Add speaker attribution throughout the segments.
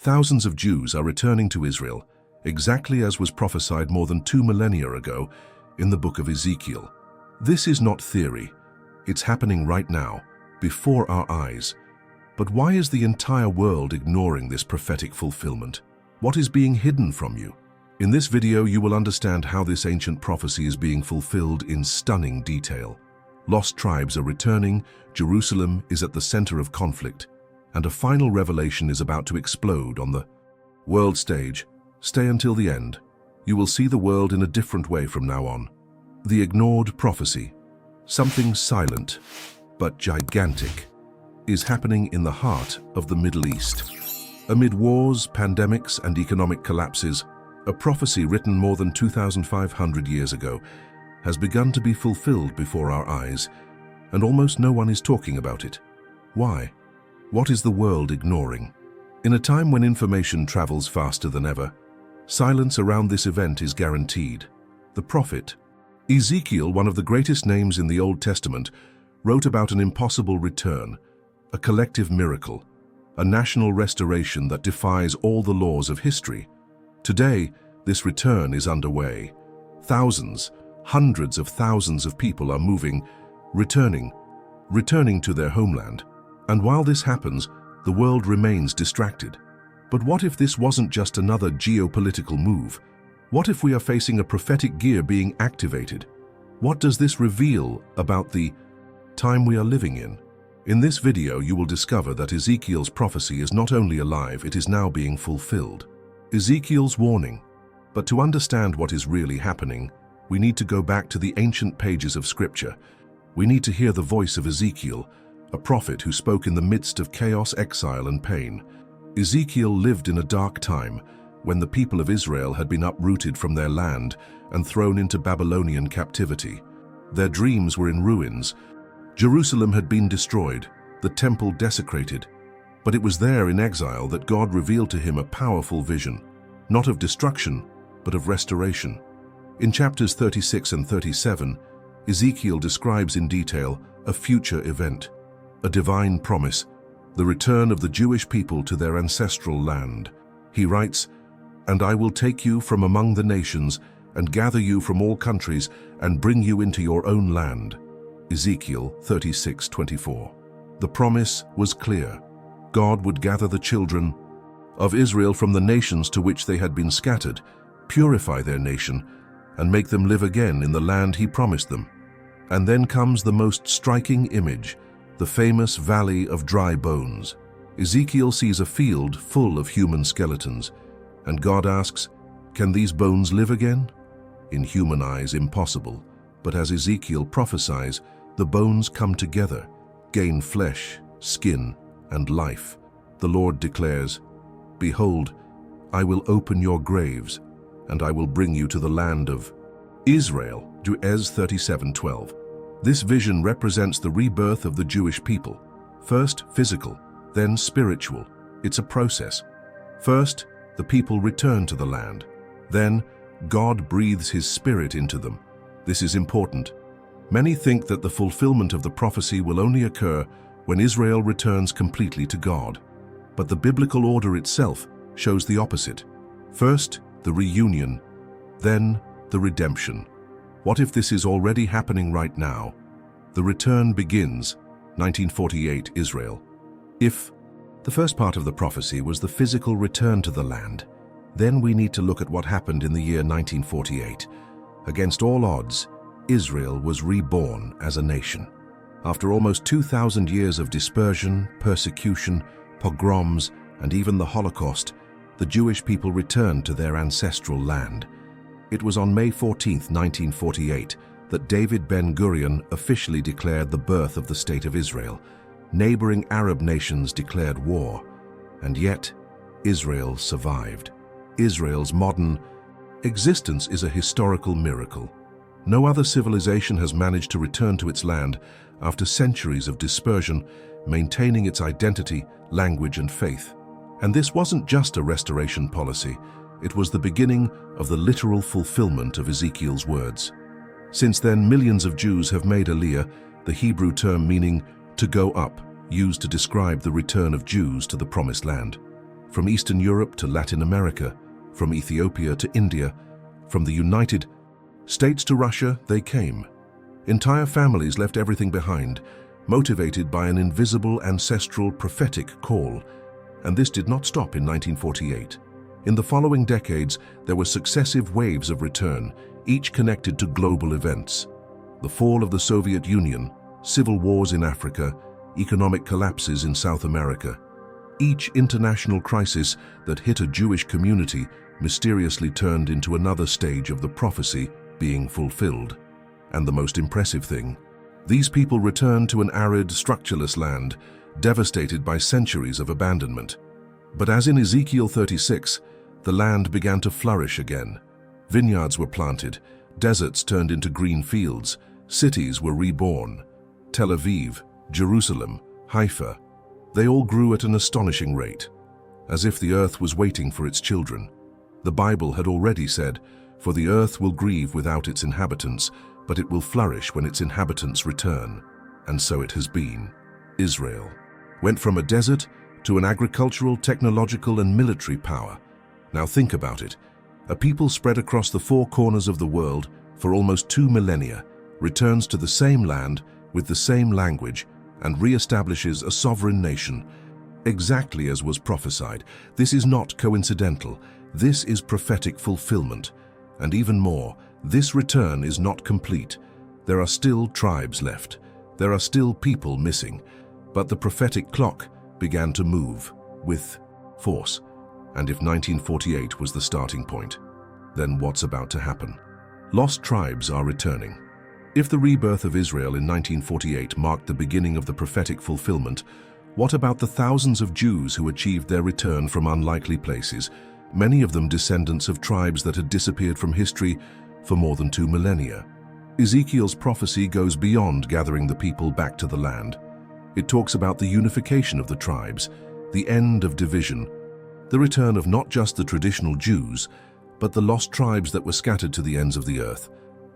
Speaker 1: Thousands of Jews are returning to Israel, exactly as was prophesied more than 2 millennia ago in the book of Ezekiel. This is not theory. It's happening right now, before our eyes. But why is the entire world ignoring this prophetic fulfillment? What is being hidden from you? In this video, you will understand how this ancient prophecy is being fulfilled in stunning detail. Lost tribes are returning, Jerusalem is at the center of conflict, and a final revelation is about to explode on the world stage. Stay until the end. You will see the world in a different way from now on. The ignored prophecy, something silent but gigantic, is happening in the heart of the Middle East. Amid wars, pandemics, and economic collapses, a prophecy written more than 2,500 years ago has begun to be fulfilled before our eyes, and almost no one is talking about it. Why? What is the world ignoring? In a time when information travels faster than ever, silence around this event is guaranteed. The prophet Ezekiel, one of the greatest names in the Old Testament, wrote about an impossible return, a collective miracle, a national restoration that defies all the laws of history. Today, this return is underway. Thousands, hundreds of thousands of people are moving, returning to their homeland. And while this happens, the world remains distracted. But what if this wasn't just another geopolitical move? What if we are facing a prophetic gear being activated? What does this reveal about the time we are living in? In this video, you will discover that Ezekiel's prophecy is not only alive, it is now being fulfilled. Ezekiel's warning. But to understand what is really happening, we need to go back to the ancient pages of Scripture. We need to hear the voice of Ezekiel, a prophet who spoke in the midst of chaos, exile, and pain. Ezekiel lived in a dark time when the people of Israel had been uprooted from their land and thrown into Babylonian captivity. Their dreams were in ruins. Jerusalem had been destroyed, the temple desecrated. But it was there in exile that God revealed to him a powerful vision, not of destruction, but of restoration. In chapters 36 and 37, Ezekiel describes in detail a future event, a divine promise, the return of the Jewish people to their ancestral land. He writes, "And I will take you from among the nations and gather you from all countries and bring you into your own land." Ezekiel 36:24. The promise was clear. God would gather the children of Israel from the nations to which they had been scattered, purify their nation, and make them live again in the land he promised them. And then comes the most striking image, the famous Valley of Dry Bones. Ezekiel sees a field full of human skeletons, and God asks, "Can these bones live again?" In human eyes, impossible, but as Ezekiel prophesies, the bones come together, gain flesh, skin, and life. The Lord declares, "Behold, I will open your graves, and I will bring you to the land of Israel." Ez 37:12. This vision represents the rebirth of the Jewish people. First physical, then spiritual. It's a process. First, the people return to the land. Then, God breathes his spirit into them. This is important. Many think that the fulfillment of the prophecy will only occur when Israel returns completely to God. But the biblical order itself shows the opposite. First, the reunion, then the redemption. What if this is already happening right now? The return begins, 1948 Israel. If the first part of the prophecy was the physical return to the land, then we need to look at what happened in the year 1948. Against all odds, Israel was reborn as a nation. After almost 2,000 years of dispersion, persecution, pogroms, and even the Holocaust, the Jewish people returned to their ancestral land. It was on May 14, 1948, that David Ben-Gurion officially declared the birth of the State of Israel. Neighboring Arab nations declared war, and yet Israel survived. Israel's modern existence is a historical miracle. No other civilization has managed to return to its land after centuries of dispersion, maintaining its identity, language, and faith. And this wasn't just a restoration policy, it was the beginning of the literal fulfillment of Ezekiel's words. Since then, millions of Jews have made Aliyah, the Hebrew term meaning to go up, used to describe the return of Jews to the Promised Land. from Eastern Europe to Latin America, from Ethiopia to India, from the United States to Russia, they came. Entire families left everything behind, motivated by an invisible ancestral prophetic call. And this did not stop in 1948. In the following decades, there were successive waves of return, each connected to global events. The fall of the Soviet Union, civil wars in Africa, economic collapses in South America. Each international crisis that hit a Jewish community mysteriously turned into another stage of the prophecy being fulfilled. And the most impressive thing, these people returned to an arid, structureless land, devastated by centuries of abandonment. But as in Ezekiel 36, the land began to flourish again. Vineyards were planted, deserts turned into green fields, cities were reborn. Tel Aviv, Jerusalem, Haifa, they all grew at an astonishing rate, as if the earth was waiting for its children. The Bible had already said, "For the earth will grieve without its inhabitants, but it will flourish when its inhabitants return." And so it has been. Israel went from a desert to an agricultural, technological, and military power. Now think about it. A people spread across the four corners of the world for almost 2 millennia returns to the same land with the same language and re-establishes a sovereign nation, exactly as was prophesied. This is not coincidental. This is prophetic fulfillment. And even more, this return is not complete. There are still tribes left. There are still people missing. But the prophetic clock began to move with force. And if 1948 was the starting point, then what's about to happen? Lost tribes are returning. If the rebirth of Israel in 1948 marked the beginning of the prophetic fulfillment, what about the thousands of Jews who achieved their return from unlikely places, many of them descendants of tribes that had disappeared from history for more than 2 millennia? Ezekiel's prophecy goes beyond gathering the people back to the land. It talks about the unification of the tribes, the end of division, the return of not just the traditional Jews, but the lost tribes that were scattered to the ends of the earth.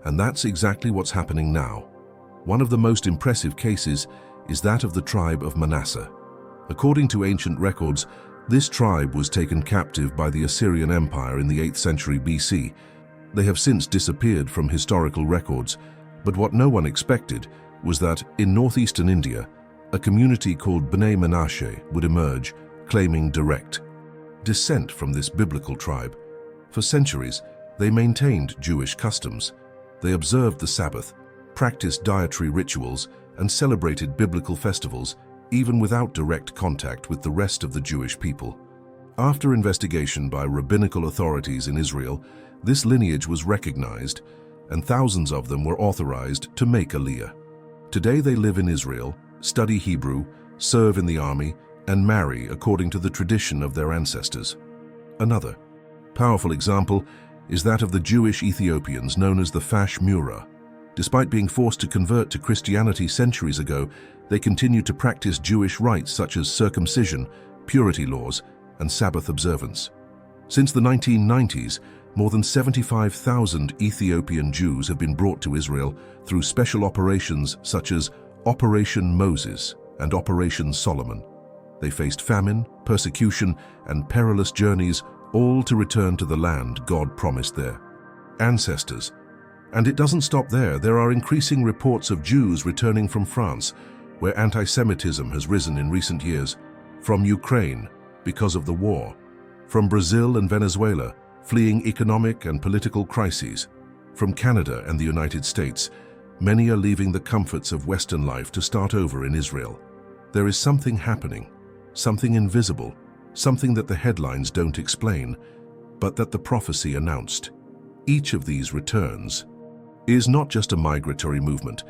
Speaker 1: And that's exactly what's happening now. One of the most impressive cases is that of the tribe of Manasseh. According to ancient records, this tribe was taken captive by the Assyrian Empire in the 8th century BC. They have since disappeared from historical records, but what no one expected was that in northeastern India, a community called Bnei Menashe would emerge, claiming direct descent from this biblical tribe. For centuries, they maintained Jewish customs. They observed the Sabbath, practiced dietary rituals, and celebrated biblical festivals, even without direct contact with the rest of the Jewish people. After investigation by rabbinical authorities in Israel, this lineage was recognized, and thousands of them were authorized to make Aliyah. Today they live in Israel, study Hebrew, serve in the army, and marry according to the tradition of their ancestors. Another powerful example is that of the Jewish Ethiopians known as the Fash Mura. Despite being forced to convert to Christianity centuries ago, they continue to practice Jewish rites such as circumcision, purity laws, and Sabbath observance. Since the 1990s, more than 75,000 Ethiopian Jews have been brought to Israel through special operations such as Operation Moses and Operation Solomon. They faced famine, persecution, and perilous journeys, all to return to the land God promised their ancestors. And it doesn't stop there. There are increasing reports of Jews returning from France, where anti-Semitism has risen in recent years, from Ukraine because of the war, from Brazil and Venezuela, fleeing economic and political crises, from Canada and the United States. Many are leaving the comforts of Western life to start over in Israel. There is something happening, something invisible, something that the headlines don't explain, but that the prophecy announced. Each of these returns is not just a migratory movement.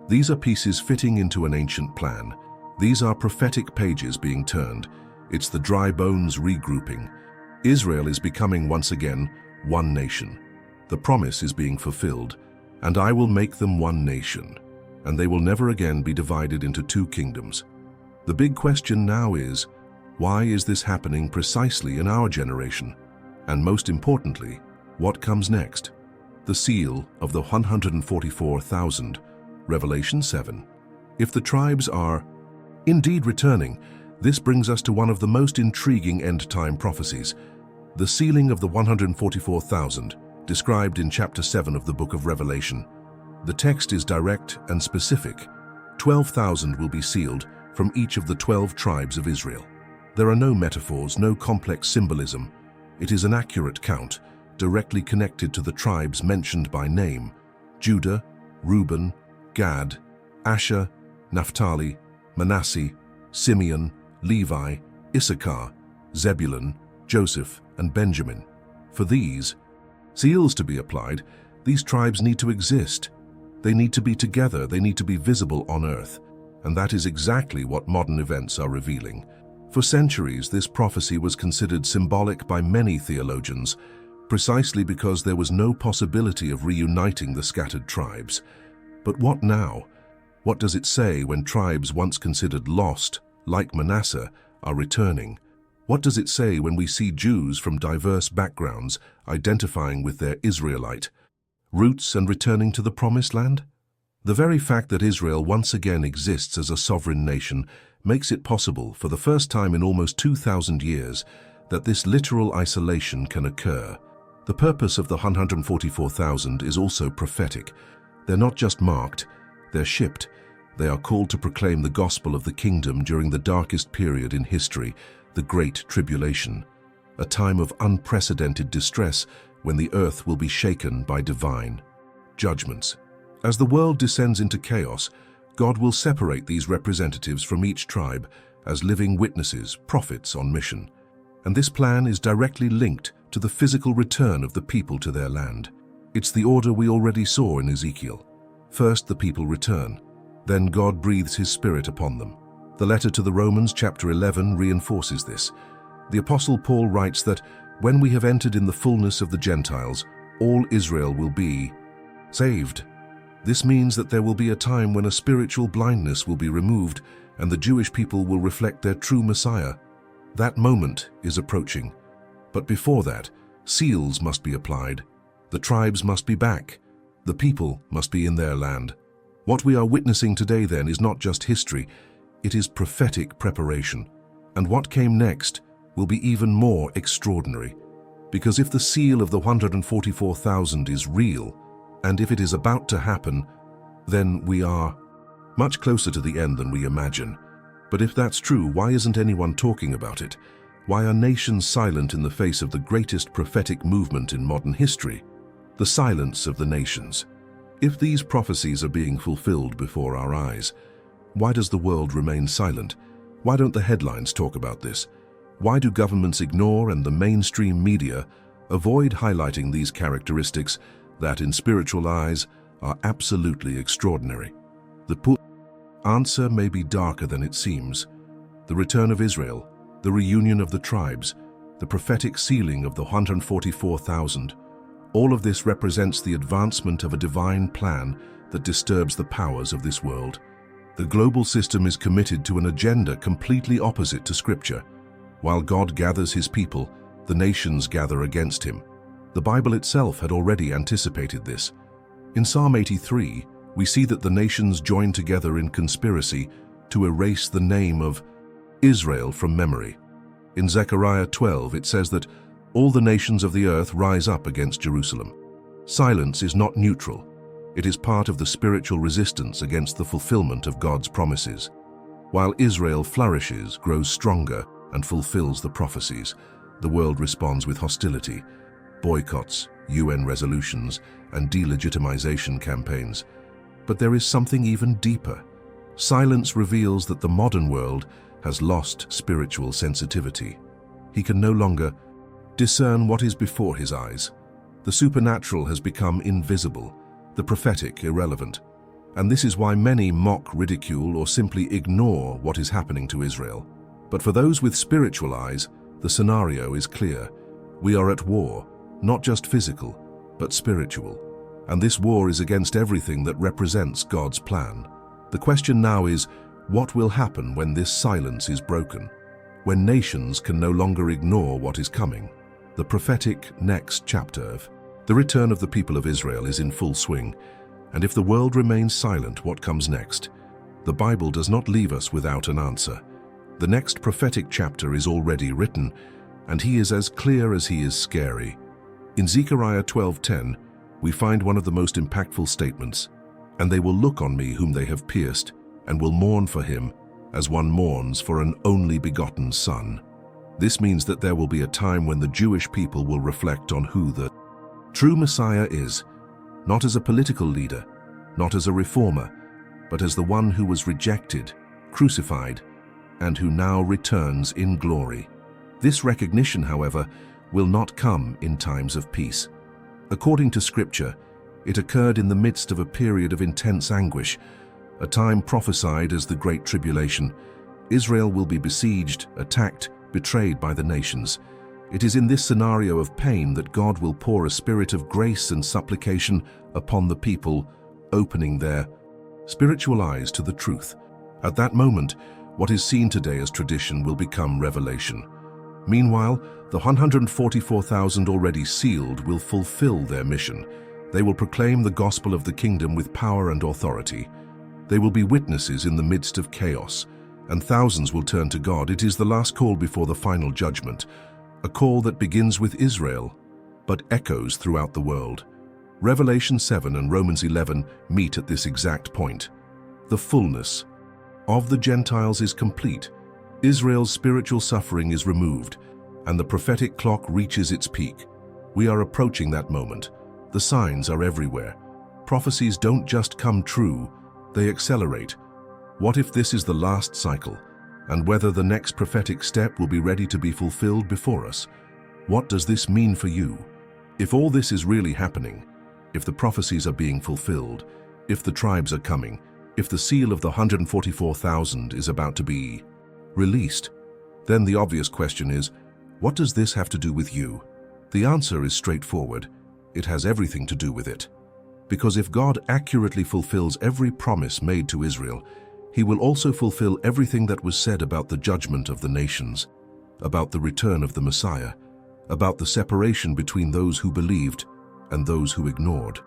Speaker 1: These are pieces fitting into an ancient plan. These are prophetic pages being turned. It's the dry bones regrouping. Israel is becoming once again one nation. The promise is being fulfilled, and I will make them one nation, and they will never again be divided into 2 kingdoms. The big question now is, why is this happening precisely in our generation? And most importantly, what comes next? The seal of the 144,000, Revelation 7. If the tribes are indeed returning, This brings us to one of the most intriguing end-time prophecies, the sealing of the 144,000, described in chapter 7 of the book of Revelation. The text is direct and specific. 12,000 will be sealed from each of the 12 tribes of Israel. There are no metaphors, no complex symbolism. It is an accurate count, directly connected to the tribes mentioned by name: Judah, Reuben, Gad, Asher, Naphtali, Manasseh, Simeon, Levi, Issachar, Zebulun, Joseph, and Benjamin. For these seals to be applied, these tribes need to exist. They need to be together, they need to be visible on earth. And that is exactly what modern events are revealing. For centuries, this prophecy was considered symbolic by many theologians, precisely because there was no possibility of reuniting the scattered tribes. But what now? What does it say when tribes once considered lost, like Manasseh, are returning? What does it say when we see Jews from diverse backgrounds identifying with their Israelite roots and returning to the Promised Land? The very fact that Israel once again exists as a sovereign nation makes it possible, for the first time in almost 2,000 years, that this literal isolation can occur. The purpose of the 144,000 is also prophetic. They're not just marked, they're shipped. They are called to proclaim the gospel of the kingdom during the darkest period in history, the Great Tribulation, a time of unprecedented distress when the earth will be shaken by divine judgments. As the world descends into chaos, God will separate these representatives from each tribe as living witnesses, prophets on mission. And this plan is directly linked to the physical return of the people to their land. It's the order we already saw in Ezekiel. First, the people return. Then God breathes His Spirit upon them. The letter to the Romans, chapter 11, reinforces this. The Apostle Paul writes that when we have entered in the fullness of the Gentiles, all Israel will be saved. This means that there will be a time when a spiritual blindness will be removed and the Jewish people will reflect their true Messiah. That moment is approaching. But before that, seals must be applied. The tribes must be back. The people must be in their land. What we are witnessing today then is not just history, it is prophetic preparation. And what came next will be even more extraordinary. Because if the seal of the 144,000 is real, and if it is about to happen, then we are much closer to the end than we imagine. But if that's true, why isn't anyone talking about it? Why are nations silent in the face of the greatest prophetic movement in modern history? The silence of the nations. If these prophecies are being fulfilled before our eyes, why does the world remain silent? Why don't the headlines talk about this? Why do governments ignore and the mainstream media avoid highlighting these characteristics that, in spiritual eyes, are absolutely extraordinary? The answer may be darker than it seems. The return of Israel, the reunion of the tribes, the prophetic sealing of the 144,000, all of this represents the advancement of a divine plan that disturbs the powers of this world. The global system is committed to an agenda completely opposite to Scripture. While God gathers His people, the nations gather against Him. The Bible itself had already anticipated this. In Psalm 83, we see that the nations join together in conspiracy to erase the name of Israel from memory. In Zechariah 12, it says that all the nations of the earth rise up against Jerusalem. Silence is not neutral. It is part of the spiritual resistance against the fulfillment of God's promises. While Israel flourishes, grows stronger, and fulfills the prophecies, the world responds with hostility, boycotts, UN resolutions, and delegitimization campaigns. But there is something even deeper. Silence reveals that the modern world has lost spiritual sensitivity. He can no longer discern what is before his eyes. The supernatural has become invisible, the prophetic irrelevant. And this is why many mock, ridicule, or simply ignore what is happening to Israel. But for those with spiritual eyes, the scenario is clear. We are at war, not just physical, but spiritual. And this war is against everything that represents God's plan. The question now is, what will happen when this silence is broken? When nations can no longer ignore what is coming? The prophetic next chapter of the return of the people of Israel is in full swing. And if the world remains silent, what comes next? The Bible does not leave us without an answer. The next prophetic chapter is already written, and he is as clear as he is scary. In Zechariah 12:10, we find one of the most impactful statements, "And they will look on me whom they have pierced, and will mourn for him, as one mourns for an only begotten son." This means that there will be a time when the Jewish people will reflect on who the true Messiah is, not as a political leader, not as a reformer, but as the one who was rejected, crucified, and who now returns in glory. This recognition, however, will not come in times of peace. According to Scripture, it occurred in the midst of a period of intense anguish, a time prophesied as the Great Tribulation. Israel will be besieged, attacked, betrayed by the nations. It is in this scenario of pain that God will pour a spirit of grace and supplication upon the people, opening their spiritual eyes to the truth. At that moment, what is seen today as tradition will become revelation. Meanwhile, the 144,000 already sealed will fulfill their mission. They will proclaim the gospel of the kingdom with power and authority. They will be witnesses in the midst of chaos, and thousands will turn to God. It is the last call before the final judgment, a call that begins with Israel, but echoes throughout the world. Revelation 7 and Romans 11 meet at this exact point. The fullness of the Gentiles is complete. Israel's spiritual suffering is removed, and the prophetic clock reaches its peak. We are approaching that moment. The signs are everywhere. Prophecies don't just come true, they accelerate. What if this is the last cycle, and whether the next prophetic step will be ready to be fulfilled before us? What does this mean for you? If all this is really happening, if the prophecies are being fulfilled, if the tribes are coming, if the seal of the 144,000 is about to be released, then the obvious question is, what does this have to do with you? The answer is straightforward. It has everything to do with it. Because if God accurately fulfills every promise made to Israel, He will also fulfill everything that was said about the judgment of the nations, about the return of the Messiah, about the separation between those who believed and those who ignored.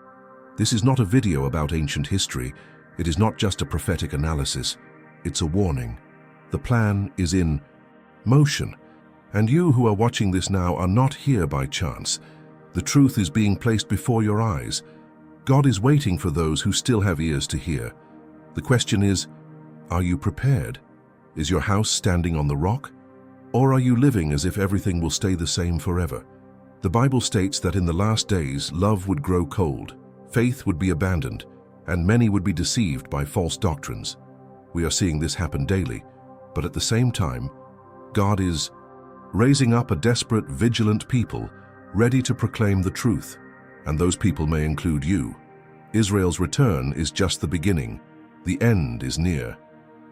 Speaker 1: This is not a video about ancient history. It is not just a prophetic analysis. It's a warning. The plan is in motion, and you who are watching this now are not here by chance. The truth is being placed before your eyes. God is waiting for those who still have ears to hear. The question is, are you prepared? Is your house standing on the rock? Or are you living as if everything will stay the same forever? The Bible states that in the last days, love would grow cold, faith would be abandoned, and many would be deceived by false doctrines. We are seeing this happen daily, but at the same time, God is raising up a desperate, vigilant people ready to proclaim the truth, and those people may include you. Israel's return is just the beginning. The end is near.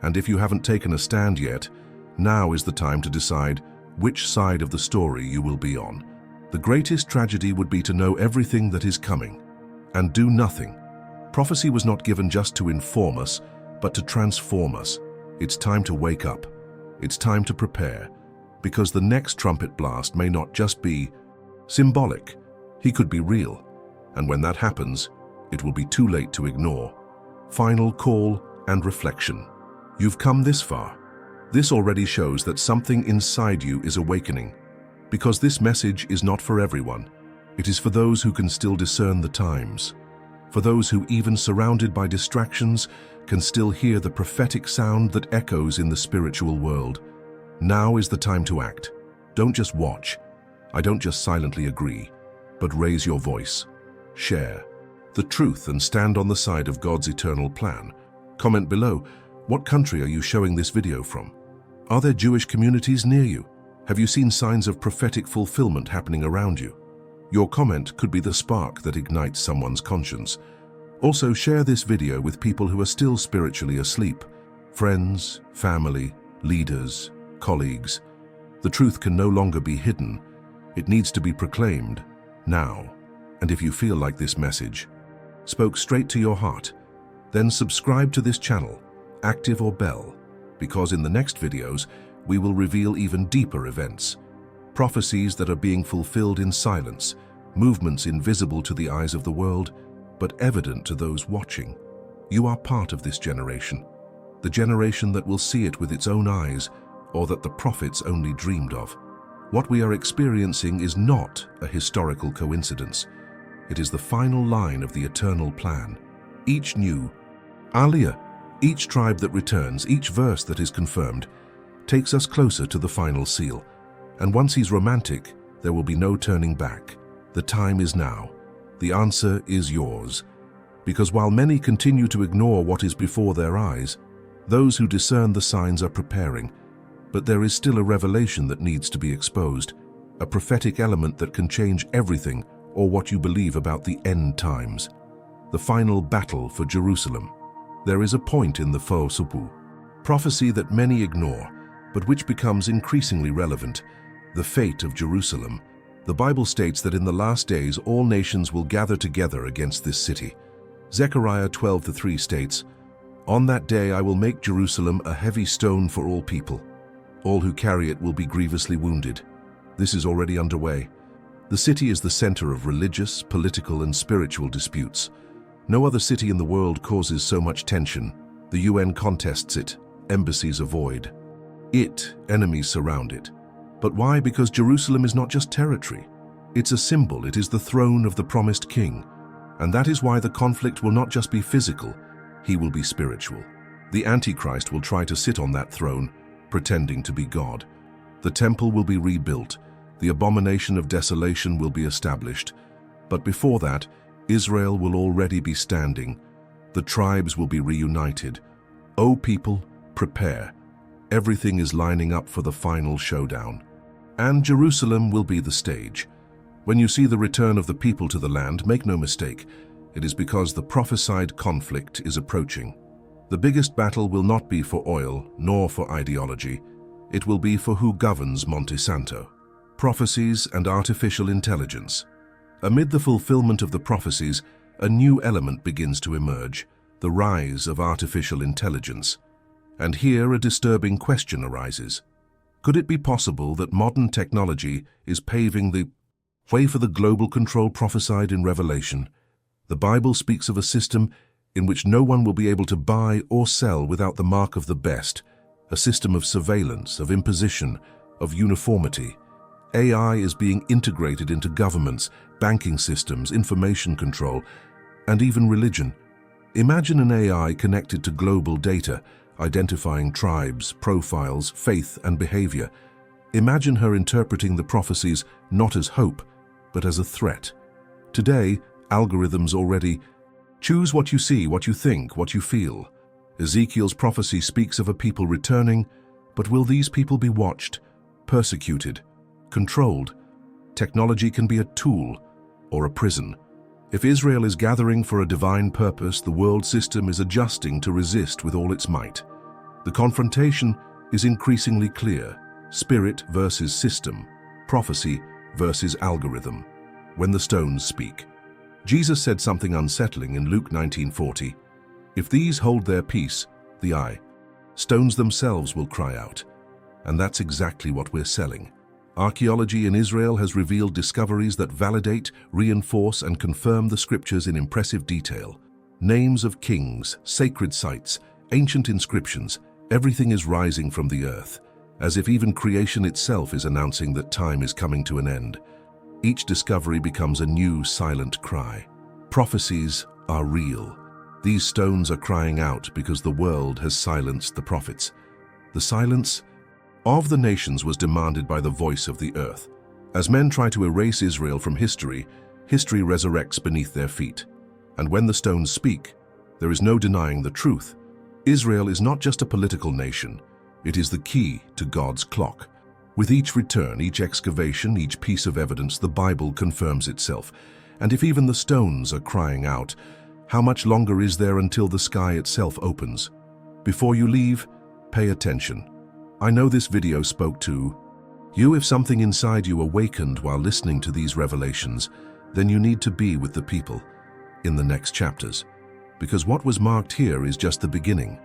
Speaker 1: And if you haven't taken a stand yet, now is the time to decide which side of the story you will be on. The greatest tragedy would be to know everything that is coming and do nothing. Prophecy was not given just to inform us, but to transform us. It's time to wake up. It's time to prepare, because the next trumpet blast may not just be symbolic. He could be real. And when that happens, it will be too late to ignore. Final call and reflection. You've come this far. This already shows that something inside you is awakening, because this message is not for everyone. It is for those who can still discern the times, for those who, even surrounded by distractions, can still hear the prophetic sound that echoes in the spiritual world. Now is the time to act. Don't just watch. I don't just silently agree, but raise your voice. Share the truth and stand on the side of God's eternal plan. Comment below, what country are you showing this video from? Are there Jewish communities near you? Have you seen signs of prophetic fulfillment happening around you? Your comment could be the spark that ignites someone's conscience. Also, share this video with people who are still spiritually asleep. Friends, family, leaders, colleagues. The truth can no longer be hidden. It needs to be proclaimed now. And if you feel like this message spoke straight to your heart, then subscribe to this channel, active or bell, because in the next videos, we will reveal even deeper events. Prophecies that are being fulfilled in silence, movements invisible to the eyes of the world, but evident to those watching. You are part of this generation, the generation that will see it with its own eyes, or that the prophets only dreamed of. What we are experiencing is not a historical coincidence. It is the final line of the eternal plan. Each new Aliyah, each tribe that returns, each verse that is confirmed, takes us closer to the final seal. And once he's romantic, there will be no turning back. The time is now. The answer is yours. Because while many continue to ignore what is before their eyes, those who discern the signs are preparing. But there is still a revelation that needs to be exposed, a prophetic element that can change everything or what you believe about the end times. The final battle for Jerusalem. There is a point in the Supu, prophecy that many ignore, but which becomes increasingly relevant, the fate of Jerusalem. The Bible states that in the last days all nations will gather together against this city. Zechariah 12:3 states, "On that day I will make Jerusalem a heavy stone for all people. All who carry it will be grievously wounded." This is already underway. The city is the center of religious, political, and spiritual disputes. No other city in the world causes so much tension. The UN contests it, embassies avoid it, enemies surround it. But why? Because Jerusalem is not just territory. It's a symbol, it is the throne of the promised king. And that is why the conflict will not just be physical, he will be spiritual. The Antichrist will try to sit on that throne, pretending to be God. The temple will be rebuilt, the abomination of desolation will be established. But before that, Israel will already be standing. The tribes will be reunited. O people, prepare. Everything is lining up for the final showdown. And Jerusalem will be the stage. When you see the return of the people to the land, make no mistake, it is because the prophesied conflict is approaching. The biggest battle will not be for oil, nor for ideology. It will be for who governs Monte Santo. Prophecies and artificial intelligence. Amid the fulfillment of the prophecies, a new element begins to emerge, the rise of artificial intelligence. And here a disturbing question arises. Could it be possible that modern technology is paving the way for the global control prophesied in Revelation? The Bible speaks of a system in which no one will be able to buy or sell without the mark of the best, a system of surveillance, of imposition, of uniformity. AI is being integrated into governments, banking systems, information control, and even religion. Imagine an AI connected to global data, identifying tribes, profiles, faith, and behavior. Imagine her interpreting the prophecies not as hope, but as a threat. Today, algorithms already choose what you see, what you think, what you feel. Ezekiel's prophecy speaks of a people returning, but will these people be watched, persecuted, controlled? Technology can be a tool or a prison. If Israel is gathering for a divine purpose, the world system is adjusting to resist with all its might. The confrontation is increasingly clear: spirit versus system, prophecy versus algorithm. When the stones speak. Jesus said something unsettling in Luke 19:40. If these hold their peace, the stones themselves will cry out. And that's exactly what we're selling. Archaeology in Israel has revealed discoveries that validate, reinforce, and confirm the scriptures in impressive detail. Names of kings, sacred sites, ancient inscriptions, everything is rising from the earth, as if even creation itself is announcing that time is coming to an end. Each discovery becomes a new silent cry. Prophecies are real. These stones are crying out because the world has silenced the prophets. The silence of the nations was demanded by the voice of the earth. As men try to erase Israel from history, history resurrects beneath their feet. And when the stones speak, there is no denying the truth. Israel is not just a political nation, it is the key to God's clock. With each return, each excavation, each piece of evidence, the Bible confirms itself. And if even the stones are crying out, how much longer is there until the sky itself opens? Before you leave, pay attention. I know this video spoke to you. If something inside you awakened while listening to these revelations, then you need to be with the people in the next chapters. Because what was marked here is just the beginning.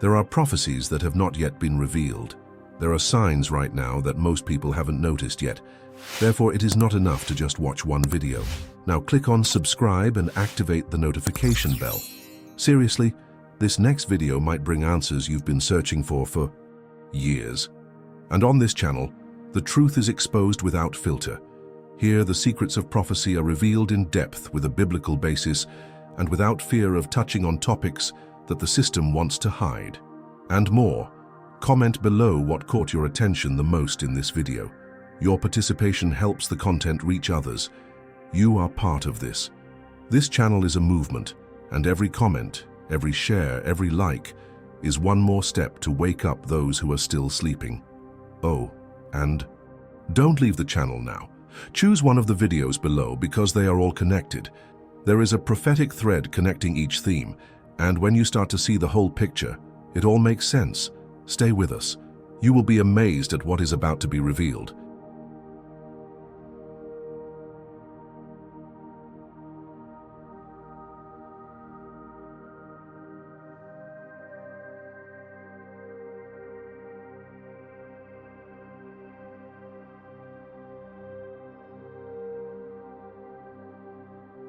Speaker 1: There are prophecies that have not yet been revealed. There are signs right now that most people haven't noticed yet. Therefore, it is not enough to just watch one video. Now click on subscribe and activate the notification bell. Seriously, this next video might bring answers you've been searching for years. And on this channel, the truth is exposed without filter. Here, the secrets of prophecy are revealed in depth with a biblical basis and without fear of touching on topics that the system wants to hide. And more. Comment below what caught your attention the most in this video. Your participation helps the content reach others. You are part of this. This channel is a movement, and every comment, every share, every like is one more step to wake up those who are still sleeping. Oh, and don't leave the channel now. Choose one of the videos below because they are all connected. There is a prophetic thread connecting each theme, and when you start to see the whole picture, it all makes sense. Stay with us. You will be amazed at what is about to be revealed.